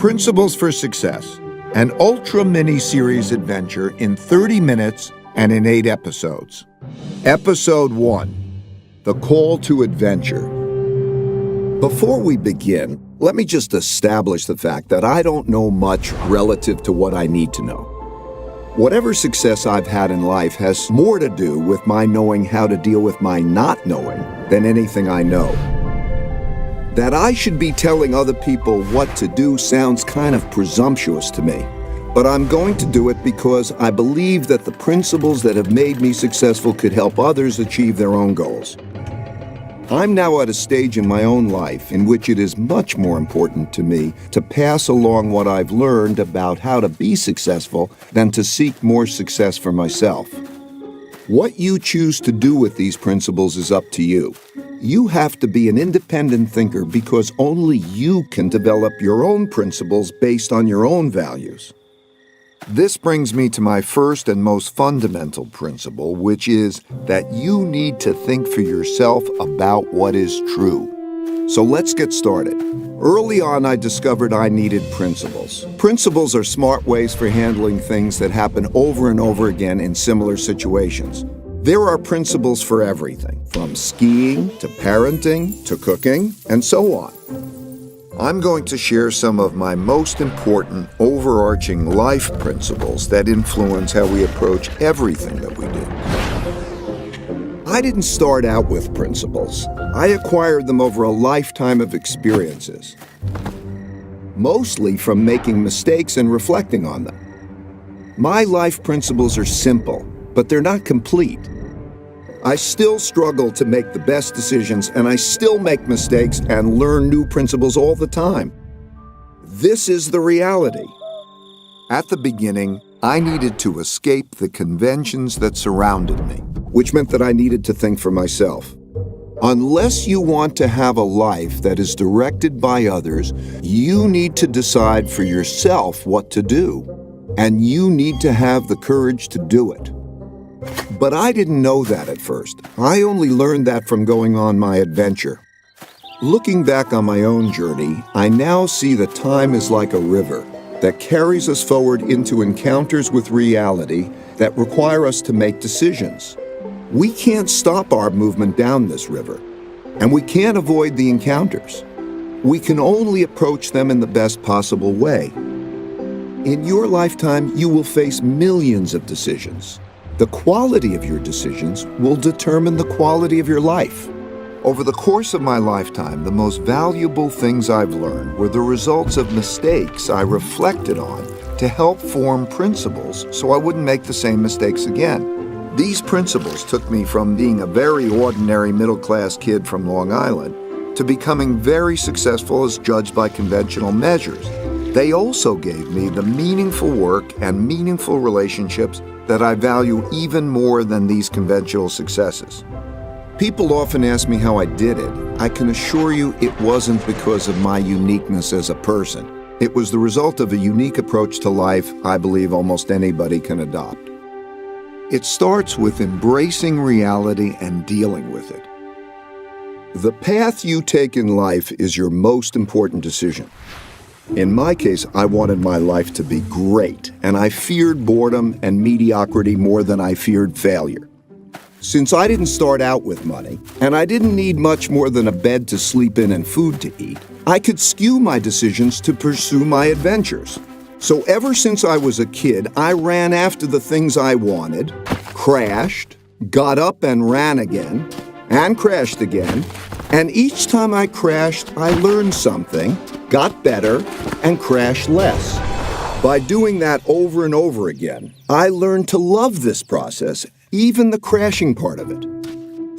Principles for Success, an ultra mini-series adventure in 30 minutes and in 8 episodes. Episode 1, The Call to Adventure. Before we begin, let me just establish the fact that I don't know much relative to what I need to know. Whatever success I've had in life has more to do with my knowing how to deal with my not knowing than anything I know. That I should be telling other people what to do sounds kind of presumptuous to me, but I'm going to do it because I believe that the principles that have made me successful could help others achieve their own goals. I'm now at a stage in my own life in which it is much more important to me to pass along what I've learned about how to be successful than to seek more success for myself. What you choose to do with these principles is up to you. You have to be an independent thinker because only you can develop your own principles based on your own values. This brings me to my first and most fundamental principle, which is that you need to think for yourself about what is true. So let's get started. Early on, I discovered I needed principles. Principles are smart ways for handling things that happen over and over again in similar situations. There are principles for everything, from skiing to parenting to cooking, and so on. I'm going to share some of my most important overarching life principles that influence how we approach everything that we do. I didn't start out with principles. I acquired them over a lifetime of experiences, mostly from making mistakes and reflecting on them. My life principles are simple, but they're not complete. I still struggle to make the best decisions, and I still make mistakes and learn new principles all the time. This is the reality. At the beginning, I needed to escape the conventions that surrounded me, which meant that I needed to think for myself. Unless you want to have a life that is directed by others, you need to decide for yourself what to do, and you need to have the courage to do it. But I didn't know that at first. I only learned that from going on my adventure. Looking back on my own journey, I now see that time is like a river that carries us forward into encounters with reality that require us to make decisions. We can't stop our movement down this river, and we can't avoid the encounters. We can only approach them in the best possible way. In your lifetime, you will face millions of decisions. The quality of your decisions will determine the quality of your life. Over the course of my lifetime, the most valuable things I've learned were the results of mistakes I reflected on to help form principles so I wouldn't make the same mistakes again. These principles took me from being a very ordinary middle-class kid from Long Island to becoming very successful as judged by conventional measures. They also gave me the meaningful work and meaningful relationships that I value even more than these conventional successes. People often ask me how I did it. I can assure you it wasn't because of my uniqueness as a person. It was the result of a unique approach to life I believe almost anybody can adopt. It starts with embracing reality and dealing with it. The path you take in life is your most important decision. In my case, I wanted my life to be great, and I feared boredom and mediocrity more than I feared failure. Since I didn't start out with money, and I didn't need much more than a bed to sleep in and food to eat, I could skew my decisions to pursue my adventures. So ever since I was a kid, I ran after the things I wanted, crashed, got up and ran again, and crashed again, and each time I crashed, I learned something, got better, and crashed less. By doing that over and over again, I learned to love this process, even the crashing part of it.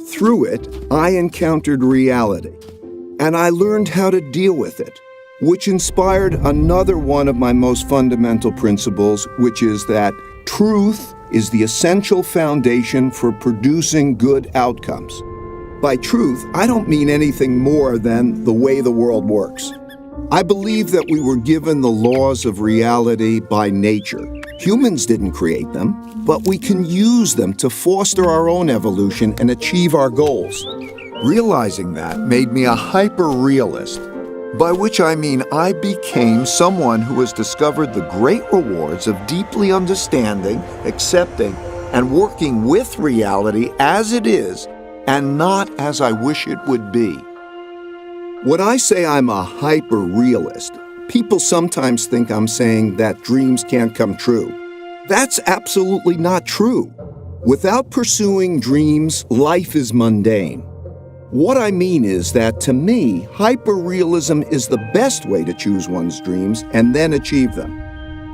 Through it, I encountered reality, and I learned how to deal with it, which inspired another one of my most fundamental principles, which is that truth is the essential foundation for producing good outcomes. By truth, I don't mean anything more than the way the world works. I believe that we were given the laws of reality by nature. Humans didn't create them, but we can use them to foster our own evolution and achieve our goals. Realizing that made me a hyper-realist. By which I mean I became someone who has discovered the great rewards of deeply understanding, accepting, and working with reality as it is and not as I wish it would be. When I say I'm a hyper-realist, people sometimes think I'm saying that dreams can't come true. That's absolutely not true. Without pursuing dreams, life is mundane. What I mean is that, to me, hyperrealism is the best way to choose one's dreams and then achieve them.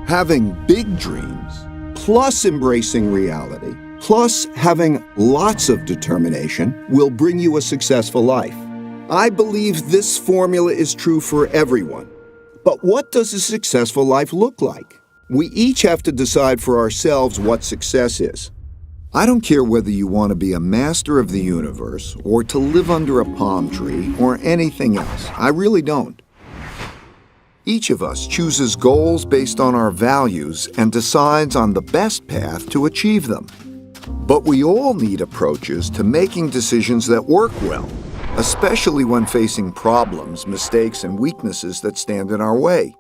Having big dreams, plus embracing reality, plus having lots of determination, will bring you a successful life. I believe this formula is true for everyone. But what does a successful life look like? We each have to decide for ourselves what success is. I don't care whether you want to be a master of the universe or to live under a palm tree or anything else. I really don't. Each of us chooses goals based on our values and decides on the best path to achieve them. But we all need approaches to making decisions that work well, especially when facing problems, mistakes, and weaknesses that stand in our way.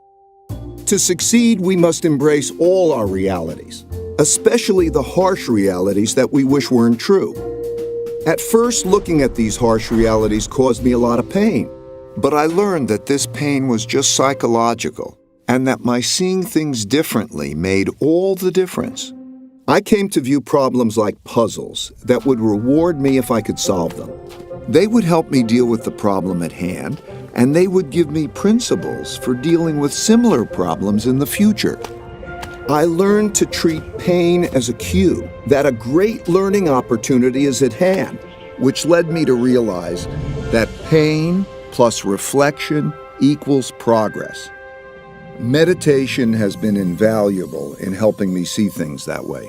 To succeed, we must embrace all our realities, especially the harsh realities that we wish weren't true. At first, looking at these harsh realities caused me a lot of pain, but I learned that this pain was just psychological, and that my seeing things differently made all the difference. I came to view problems like puzzles that would reward me if I could solve them. They would help me deal with the problem at hand, and they would give me principles for dealing with similar problems in the future. I learned to treat pain as a cue that a great learning opportunity is at hand, which led me to realize that pain plus reflection equals progress. Meditation has been invaluable in helping me see things that way.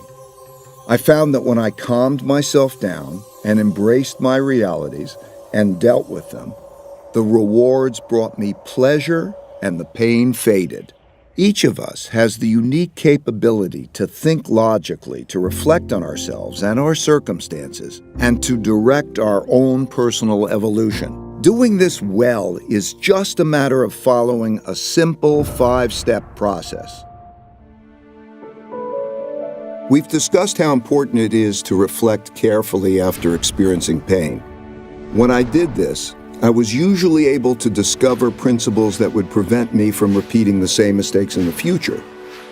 I found that when I calmed myself down and embraced my realities and dealt with them, the rewards brought me pleasure and the pain faded. Each of us has the unique capability to think logically, to reflect on ourselves and our circumstances, and to direct our own personal evolution. Doing this well is just a matter of following a simple 5-step process. We've discussed how important it is to reflect carefully after experiencing pain. When I did this, I was usually able to discover principles that would prevent me from repeating the same mistakes in the future.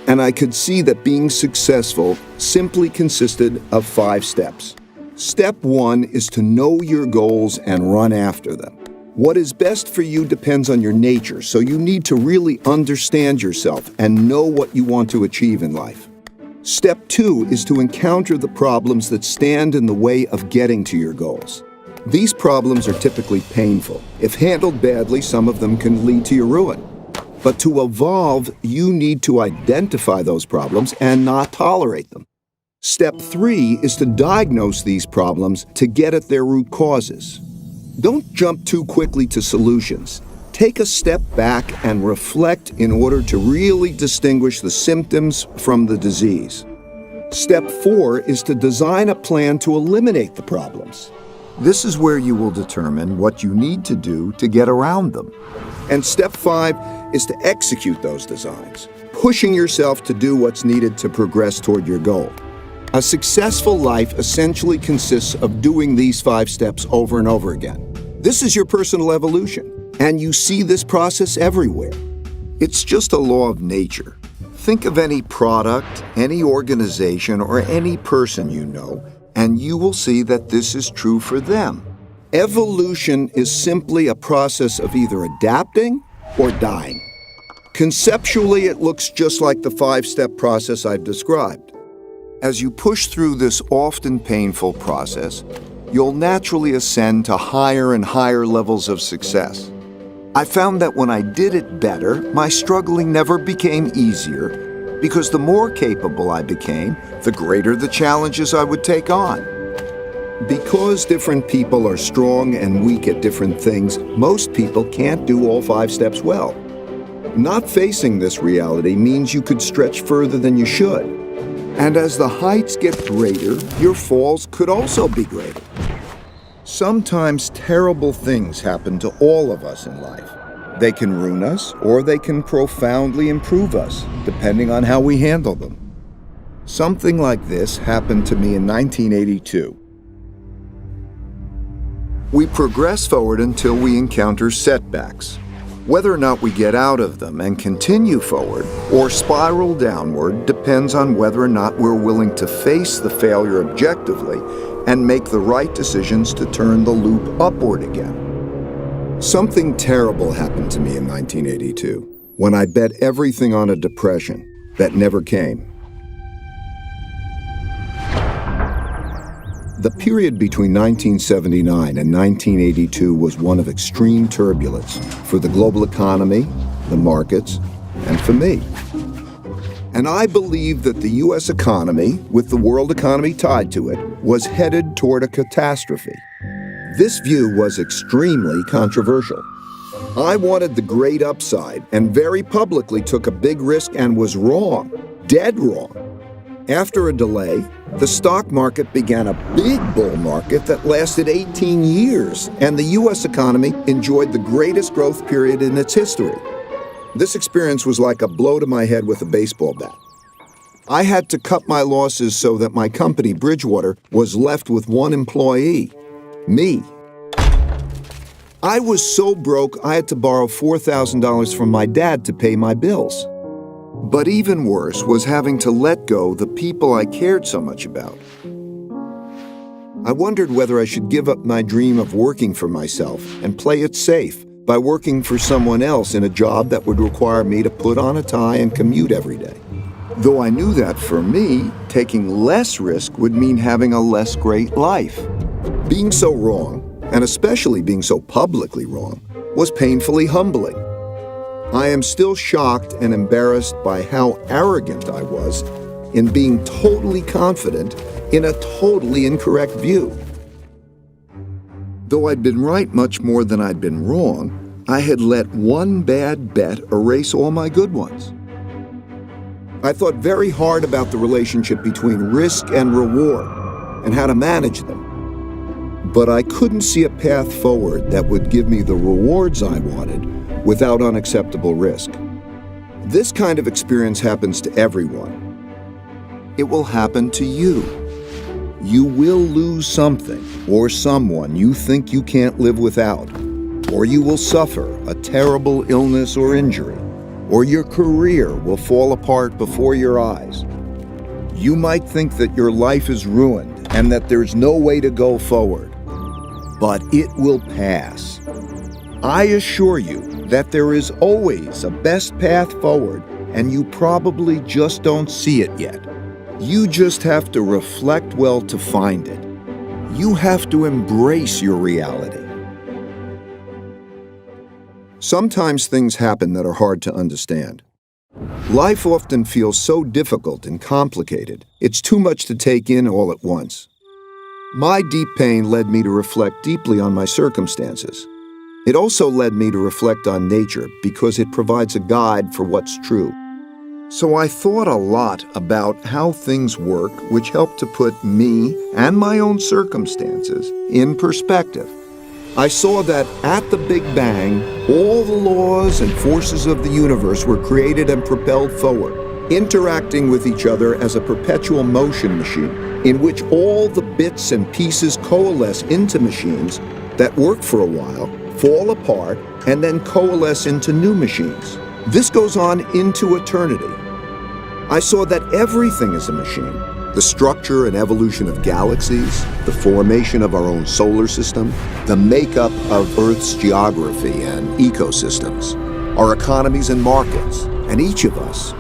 And I could see that being successful simply consisted of 5 steps. Step 1 is to know your goals and run after them. What is best for you depends on your nature, so you need to really understand yourself and know what you want to achieve in life. Step 2 is to encounter the problems that stand in the way of getting to your goals. These problems are typically painful. If handled badly, some of them can lead to your ruin. But to evolve, you need to identify those problems and not tolerate them. Step 3 is to diagnose these problems to get at their root causes. Don't jump too quickly to solutions. Take a step back and reflect in order to really distinguish the symptoms from the disease. Step 4 is to design a plan to eliminate the problems. This is where you will determine what you need to do to get around them. And step 5 is to execute those designs, pushing yourself to do what's needed to progress toward your goal. A successful life essentially consists of doing these 5 steps over and over again. This is your personal evolution, and you see this process everywhere. It's just a law of nature. Think of any product, any organization, or any person you know, and you will see that this is true for them. Evolution is simply a process of either adapting or dying. Conceptually, it looks just like the 5-step process I've described. As you push through this often painful process, you'll naturally ascend to higher and higher levels of success. I found that when I did it better, my struggling never became easier, because the more capable I became, the greater the challenges I would take on. Because different people are strong and weak at different things, most people can't do all 5 steps well. Not facing this reality means you could stretch further than you should. And as the heights get greater, your falls could also be greater. Sometimes terrible things happen to all of us in life. They can ruin us, or they can profoundly improve us, depending on how we handle them. Something like this happened to me in 1982. We progress forward until we encounter setbacks. Whether or not we get out of them and continue forward or spiral downward depends on whether or not we're willing to face the failure objectively and make the right decisions to turn the loop upward again. Something terrible happened to me in 1982 when I bet everything on a depression that never came. The period between 1979 and 1982 was one of extreme turbulence for the global economy, the markets, and for me. And I believe that the U.S. economy, with the world economy tied to it, was headed toward a catastrophe. This view was extremely controversial. I wanted the great upside and very publicly took a big risk and was wrong, dead wrong. After a delay, the stock market began a big bull market that lasted 18 years, and the U.S. economy enjoyed the greatest growth period in its history. This experience was like a blow to my head with a baseball bat. I had to cut my losses so that my company, Bridgewater, was left with one employee. Me. I was so broke I had to borrow $4,000 from my dad to pay my bills. But even worse was having to let go the people I cared so much about. I wondered whether I should give up my dream of working for myself and play it safe by working for someone else in a job that would require me to put on a tie and commute every day. Though I knew that for me, taking less risk would mean having a less great life. Being so wrong, and especially being so publicly wrong, was painfully humbling. I am still shocked and embarrassed by how arrogant I was in being totally confident in a totally incorrect view. Though I'd been right much more than I'd been wrong, I had let one bad bet erase all my good ones. I thought very hard about the relationship between risk and reward and how to manage them. But I couldn't see a path forward that would give me the rewards I wanted without unacceptable risk. This kind of experience happens to everyone. It will happen to you. You will lose something or someone you think you can't live without, or you will suffer a terrible illness or injury, or your career will fall apart before your eyes. You might think that your life is ruined and that there's no way to go forward. But it will pass. I assure you that there is always a best path forward, and you probably just don't see it yet. You just have to reflect well to find it. You have to embrace your reality. Sometimes things happen that are hard to understand. Life often feels so difficult and complicated, it's too much to take in all at once. My deep pain led me to reflect deeply on my circumstances. It also led me to reflect on nature because it provides a guide for what's true. So I thought a lot about how things work, which helped to put me and my own circumstances in perspective. I saw that at the Big Bang, all the laws and forces of the universe were created and propelled forward, interacting with each other as a perpetual motion machine, in which all the bits and pieces coalesce into machines that work for a while, fall apart, and then coalesce into new machines. This goes on into eternity. I saw that everything is a machine. The structure and evolution of galaxies, the formation of our own solar system, the makeup of Earth's geography and ecosystems, our economies and markets, and each of us.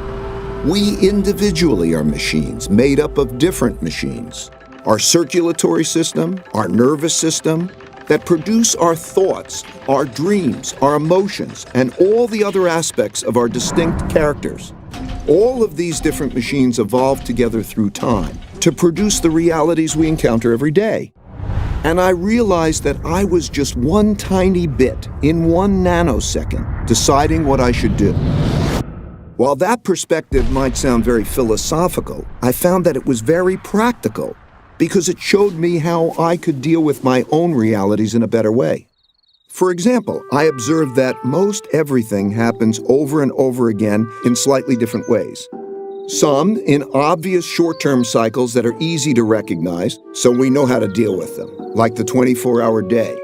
We individually are machines made up of different machines. Our circulatory system, our nervous system, that produce our thoughts, our dreams, our emotions, and all the other aspects of our distinct characters. All of these different machines evolve together through time to produce the realities we encounter every day. And I realized that I was just one tiny bit in 1 nanosecond deciding what I should do. While that perspective might sound very philosophical, I found that it was very practical because it showed me how I could deal with my own realities in a better way. For example, I observed that most everything happens over and over again in slightly different ways. Some in obvious short-term cycles that are easy to recognize, so we know how to deal with them, like the 24-hour day.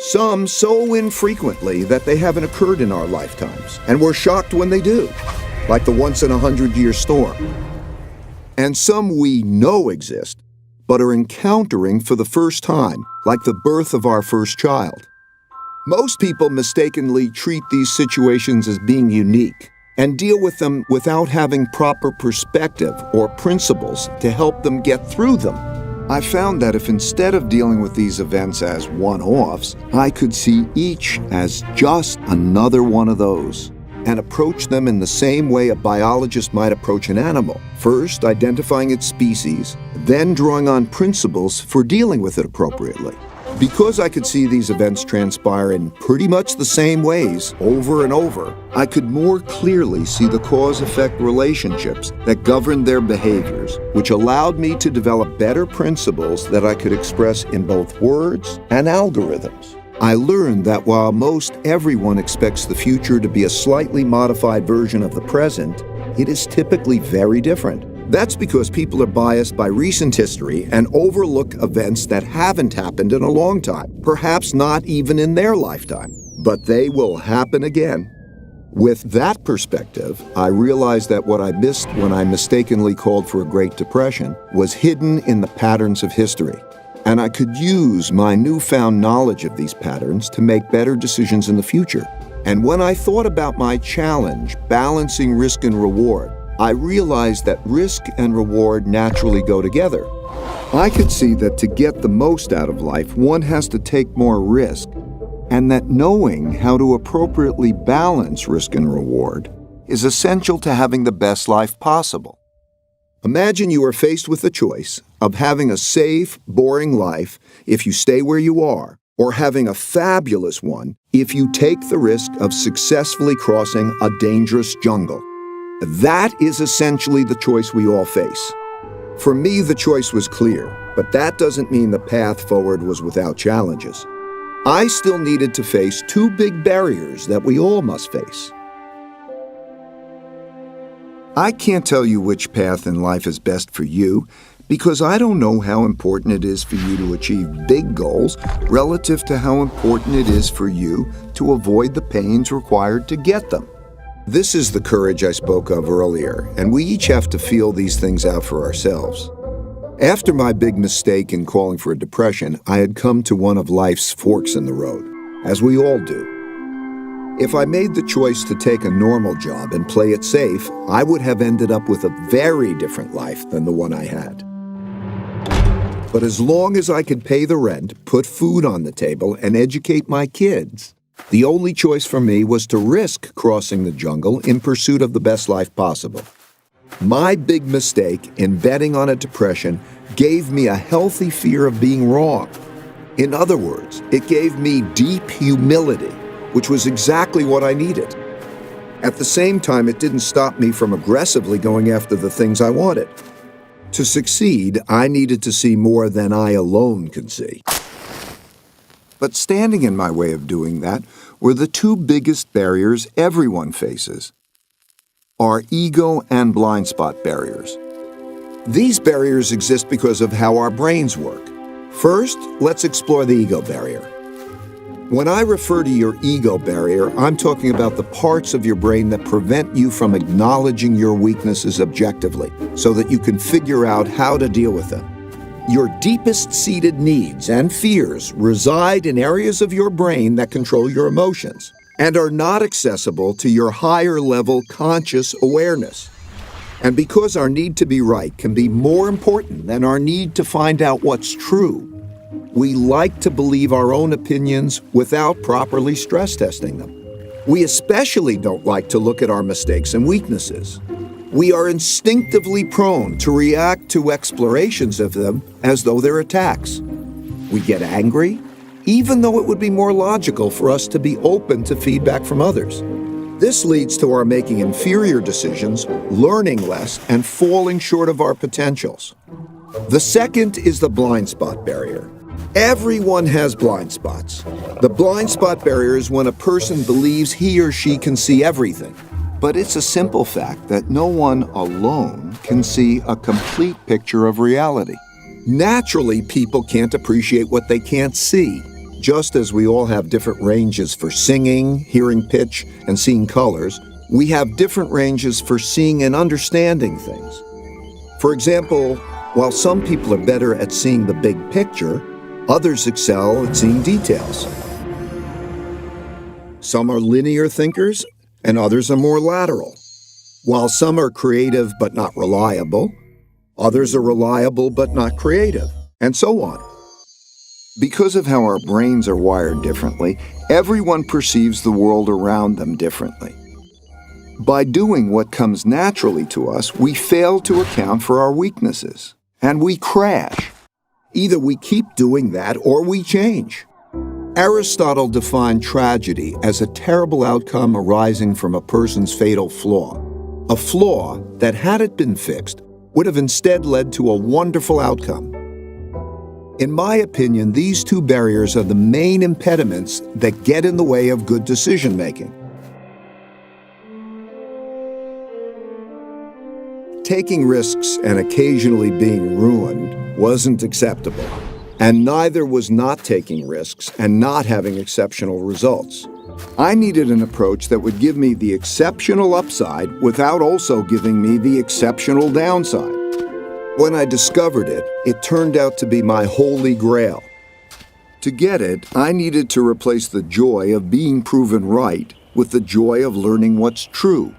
Some so infrequently that they haven't occurred in our lifetimes, and we're shocked when they do, like the once-in-a-100-year storm. And some we know exist, but are encountering for the first time, like the birth of our first child. Most people mistakenly treat these situations as being unique and deal with them without having proper perspective or principles to help them get through them. I found that if instead of dealing with these events as one-offs, I could see each as just another one of those and approach them in the same way a biologist might approach an animal, first identifying its species, then drawing on principles for dealing with it appropriately. Because I could see these events transpire in pretty much the same ways over and over, I could more clearly see the cause-effect relationships that governed their behaviors, which allowed me to develop better principles that I could express in both words and algorithms. I learned that while most everyone expects the future to be a slightly modified version of the present, it is typically very different. That's because people are biased by recent history and overlook events that haven't happened in a long time, perhaps not even in their lifetime, but they will happen again. With that perspective, I realized that what I missed when I mistakenly called for a Great Depression was hidden in the patterns of history, and I could use my newfound knowledge of these patterns to make better decisions in the future. And when I thought about my challenge, balancing risk and reward, I realized that risk and reward naturally go together. I could see that to get the most out of life, one has to take more risk, and that knowing how to appropriately balance risk and reward is essential to having the best life possible. Imagine you are faced with the choice of having a safe, boring life if you stay where you are, or having a fabulous one if you take the risk of successfully crossing a dangerous jungle. That is essentially the choice we all face. For me, the choice was clear, but that doesn't mean the path forward was without challenges. I still needed to face two big barriers that we all must face. I can't tell you which path in life is best for you because I don't know how important it is for you to achieve big goals relative to how important it is for you to avoid the pains required to get them. This is the courage I spoke of earlier, and we each have to feel these things out for ourselves. After my big mistake in calling for a depression, I had come to one of life's forks in the road, as we all do. If I made the choice to take a normal job and play it safe, I would have ended up with a very different life than the one I had. But as long as I could pay the rent, put food on the table, and educate my kids, the only choice for me was to risk crossing the jungle in pursuit of the best life possible. My big mistake in betting on a depression gave me a healthy fear of being wrong. In other words, it gave me deep humility, which was exactly what I needed. At the same time, it didn't stop me from aggressively going after the things I wanted. To succeed, I needed to see more than I alone could see. But standing in my way of doing that were the two biggest barriers everyone faces: our ego and blind spot barriers. These barriers exist because of how our brains work. First, let's explore the ego barrier. When I refer to your ego barrier, I'm talking about the parts of your brain that prevent you from acknowledging your weaknesses objectively, so that you can figure out how to deal with them. Your deepest-seated needs and fears reside in areas of your brain that control your emotions and are not accessible to your higher-level conscious awareness. And because our need to be right can be more important than our need to find out what's true, we like to believe our own opinions without properly stress testing them. We especially don't like to look at our mistakes and weaknesses. We are instinctively prone to react to explorations of them as though they're attacks. We get angry, even though it would be more logical for us to be open to feedback from others. This leads to our making inferior decisions, learning less, and falling short of our potentials. The second is the blind spot barrier. Everyone has blind spots. The blind spot barrier is when a person believes he or she can see everything. But it's a simple fact that no one alone can see a complete picture of reality. Naturally, people can't appreciate what they can't see. Just as we all have different ranges for singing, hearing pitch, and seeing colors, we have different ranges for seeing and understanding things. For example, while some people are better at seeing the big picture, others excel at seeing details. Some are linear thinkers, and others are more lateral. While some are creative but not reliable, others are reliable but not creative, and so on. Because of how our brains are wired differently, everyone perceives the world around them differently. By doing what comes naturally to us, we fail to account for our weaknesses, and we crash. Either we keep doing that or we change. Aristotle defined tragedy as a terrible outcome arising from a person's fatal flaw. A flaw that, had it been fixed, would have instead led to a wonderful outcome. In my opinion, these two barriers are the main impediments that get in the way of good decision-making. Taking risks and occasionally being ruined wasn't acceptable, and neither was not taking risks and not having exceptional results. I needed an approach that would give me the exceptional upside without also giving me the exceptional downside. When I discovered it, it turned out to be my holy grail. To get it, I needed to replace the joy of being proven right with the joy of learning what's true.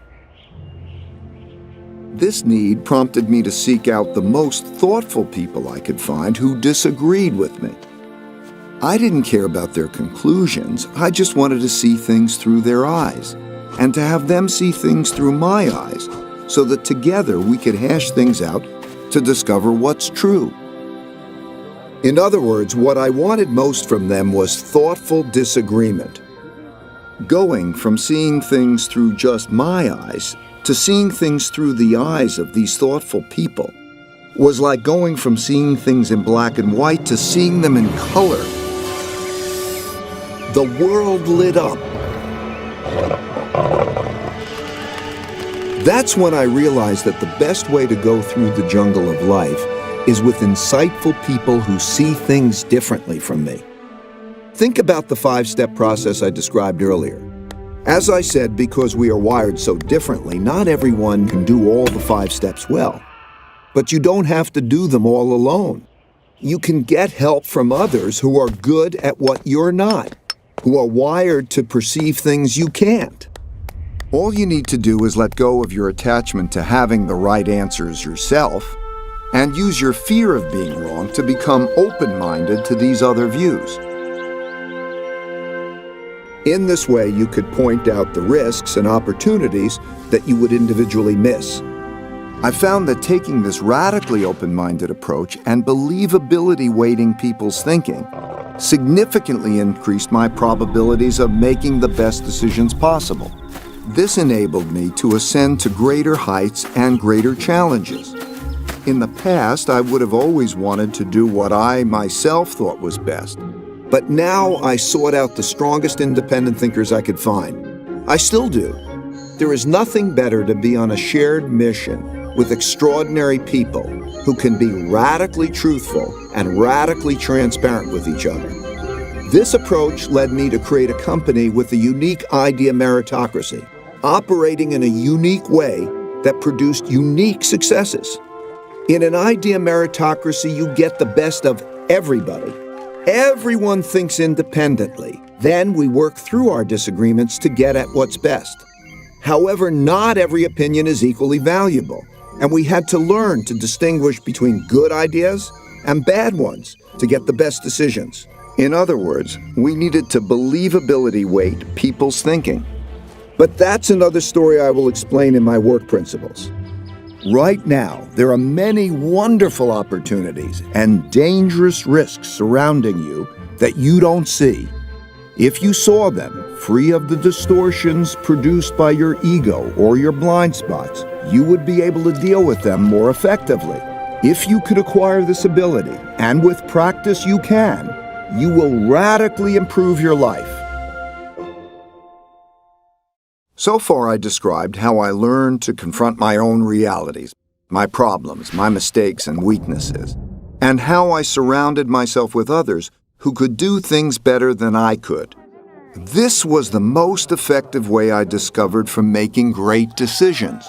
This need prompted me to seek out the most thoughtful people I could find who disagreed with me. I didn't care about their conclusions, I just wanted to see things through their eyes, and to have them see things through my eyes, so that together we could hash things out to discover what's true. In other words, what I wanted most from them was thoughtful disagreement. Going from seeing things through just my eyes to seeing things through the eyes of these thoughtful people was like going from seeing things in black and white to seeing them in color. The world lit up. That's when I realized that the best way to go through the jungle of life is with insightful people who see things differently from me. Think about the 5-step process I described earlier. As I said, because we are wired so differently, not everyone can do all the 5 steps well. But you don't have to do them all alone. You can get help from others who are good at what you're not, who are wired to perceive things you can't. All you need to do is let go of your attachment to having the right answers yourself, and use your fear of being wrong to become open-minded to these other views. In this way, you could point out the risks and opportunities that you would individually miss. I found that taking this radically open-minded approach and believability weighting people's thinking significantly increased my probabilities of making the best decisions possible. This enabled me to ascend to greater heights and greater challenges. In the past, I would have always wanted to do what I myself thought was best. But now I sought out the strongest independent thinkers I could find. I still do. There is nothing better to be on a shared mission with extraordinary people who can be radically truthful and radically transparent with each other. This approach led me to create a company with a unique idea meritocracy, operating in a unique way that produced unique successes. In an idea meritocracy, you get the best of everybody. Everyone thinks independently. Then we work through our disagreements to get at what's best. However, not every opinion is equally valuable, and we had to learn to distinguish between good ideas and bad ones to get the best decisions. In other words, we needed to believability weight people's thinking. But that's another story I will explain in my work principles. Right now, there are many wonderful opportunities and dangerous risks surrounding you that you don't see. If you saw them, free of the distortions produced by your ego or your blind spots, you would be able to deal with them more effectively. If you could acquire this ability, and with practice you can, you will radically improve your life. So far, I described how I learned to confront my own realities, my problems, my mistakes and weaknesses, and how I surrounded myself with others who could do things better than I could. This was the most effective way I discovered for making great decisions.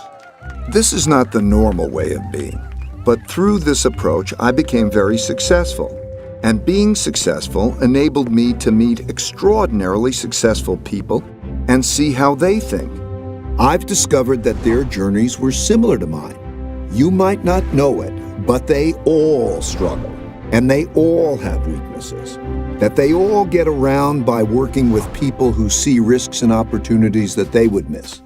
This is not the normal way of being, but through this approach, I became very successful. And being successful enabled me to meet extraordinarily successful people and see how they think. I've discovered that their journeys were similar to mine. You might not know it, but they all struggle, and they all have weaknesses, that they all get around by working with people who see risks and opportunities that they would miss.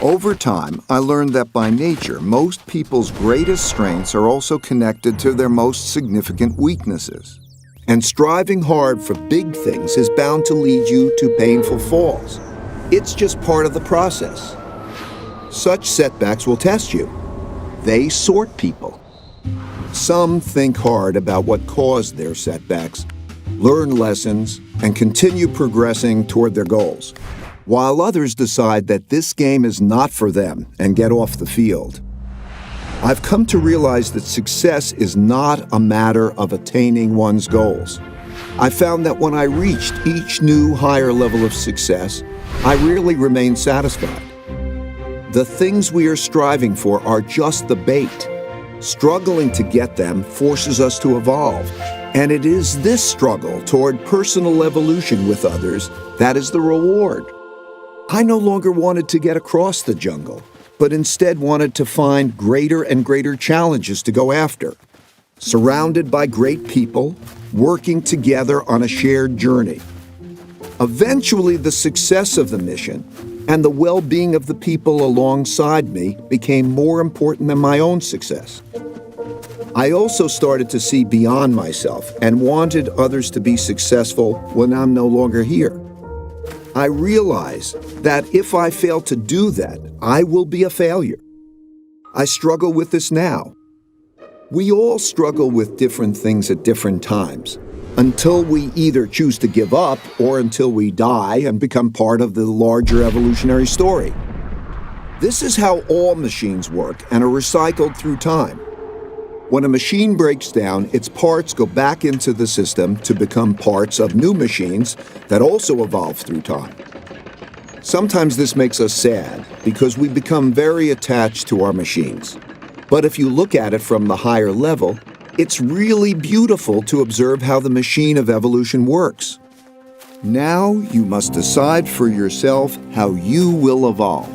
Over time, I learned that by nature, most people's greatest strengths are also connected to their most significant weaknesses. And striving hard for big things is bound to lead you to painful falls. It's just part of the process. Such setbacks will test you. They sort people. Some think hard about what caused their setbacks, learn lessons, and continue progressing toward their goals, while others decide that this game is not for them and get off the field. I've come to realize that success is not a matter of attaining one's goals. I found that when I reached each new higher level of success, I rarely remained satisfied. The things we are striving for are just the bait. Struggling to get them forces us to evolve, and it is this struggle toward personal evolution with others that is the reward. I no longer wanted to get across the jungle, but instead wanted to find greater and greater challenges to go after. Surrounded by great people, working together on a shared journey. Eventually, the success of the mission and the well-being of the people alongside me became more important than my own success. I also started to see beyond myself and wanted others to be successful when I'm no longer here. I realize that if I fail to do that, I will be a failure. I struggle with this now. We all struggle with different things at different times, until we either choose to give up or until we die and become part of the larger evolutionary story. This is how all machines work and are recycled through time. When a machine breaks down, its parts go back into the system to become parts of new machines that also evolve through time. Sometimes this makes us sad because we become very attached to our machines. But if you look at it from the higher level, it's really beautiful to observe how the machine of evolution works. Now you must decide for yourself how you will evolve.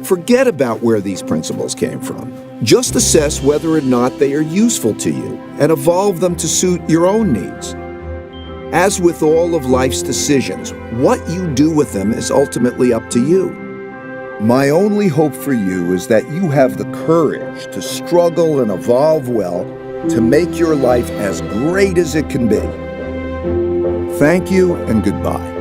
Forget about where these principles came from. Just assess whether or not they are useful to you and evolve them to suit your own needs. As with all of life's decisions, what you do with them is ultimately up to you. My only hope for you is that you have the courage to struggle and evolve well to make your life as great as it can be. Thank you and goodbye.